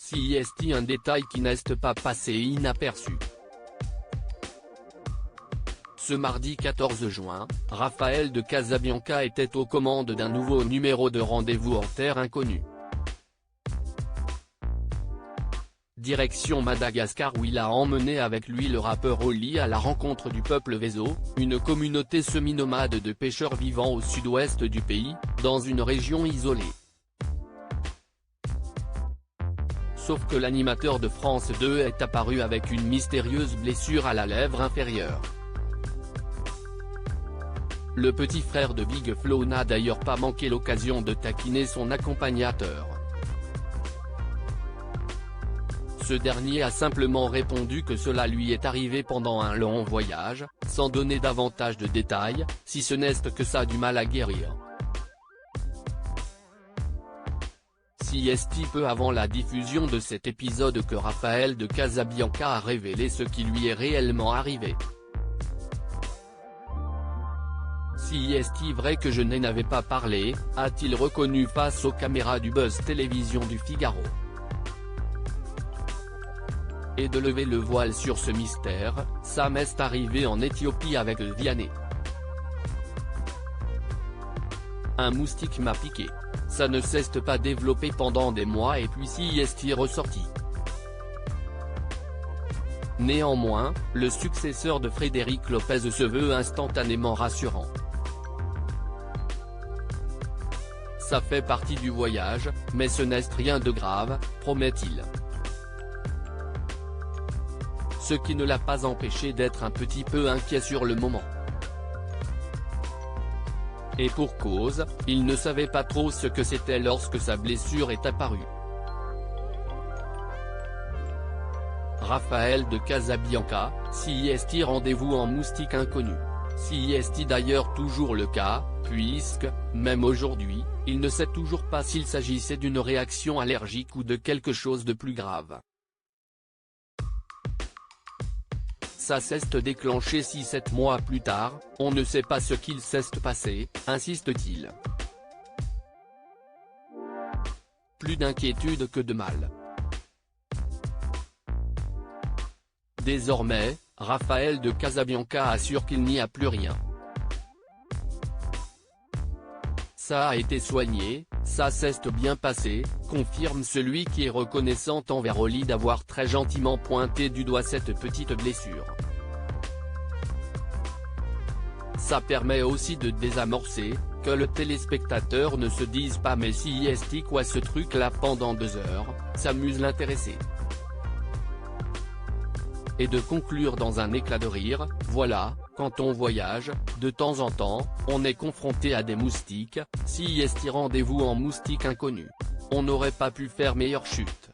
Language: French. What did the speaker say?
CIST, un détail qui n'est pas passé inaperçu. Ce mardi 14 juin, Raphaël de Casabianca était aux commandes d'un nouveau numéro de Rendez-vous en terre inconnue. Direction Madagascar, où il a emmené avec lui le rappeur Oli à la rencontre du peuple Vezo, une communauté semi-nomade de pêcheurs vivant au sud-ouest du pays, dans une région isolée. Sauf que l'animateur de France 2 est apparu avec une mystérieuse blessure à la lèvre inférieure. Le petit frère de Big Flo n'a d'ailleurs pas manqué l'occasion de taquiner son accompagnateur. Ce dernier a simplement répondu que cela lui est arrivé pendant un long voyage, sans donner davantage de détails, si ce n'est que ça a du mal à guérir. CIST, peu avant la diffusion de cet épisode, que Raphaël de Casabianca a révélé ce qui lui est réellement arrivé. CIST, vrai que je n'en avais pas parlé, a-t-il reconnu face aux caméras du Buzz Télévision du Figaro. Et de lever le voile sur ce mystère, ça m'est arrivé en Éthiopie avec Vianney. Un moustique m'a piqué. Ça ne s'est pas développé pendant des mois et puis CIST ressorti. Néanmoins, le successeur de Frédéric Lopez se veut instantanément rassurant. Ça fait partie du voyage, mais ce n'est rien de grave, promet-il. Ce qui ne l'a pas empêché d'être un petit peu inquiet sur le moment. Et pour cause, il ne savait pas trop ce que c'était lorsque sa blessure est apparue. Raphaël de Casabianca, CIST, rendez-vous en moustique inconnu. CIST, d'ailleurs toujours le cas, puisque, même aujourd'hui, il ne sait toujours pas s'il s'agissait d'une réaction allergique ou de quelque chose de plus grave. Ça s'est déclenché 6-7 mois plus tard, on ne sait pas ce qu'il s'est passé, insiste-t-il. Plus d'inquiétude que de mal. Désormais, Raphaël de Casabianca assure qu'il n'y a plus rien. Ça a été soigné, ça s'est bien passé, confirme celui qui est reconnaissant envers Oli d'avoir très gentiment pointé du doigt cette petite blessure. Ça permet aussi de désamorcer, que le téléspectateur ne se dise pas mais CIST quoi ce truc là pendant 2 heures, s'amuse l'intéressé. Et de conclure dans un éclat de rire, voilà, quand on voyage, de temps en temps, on est confronté à des moustiques, CIST, rendez-vous en moustique inconnu. On n'aurait pas pu faire meilleure chute.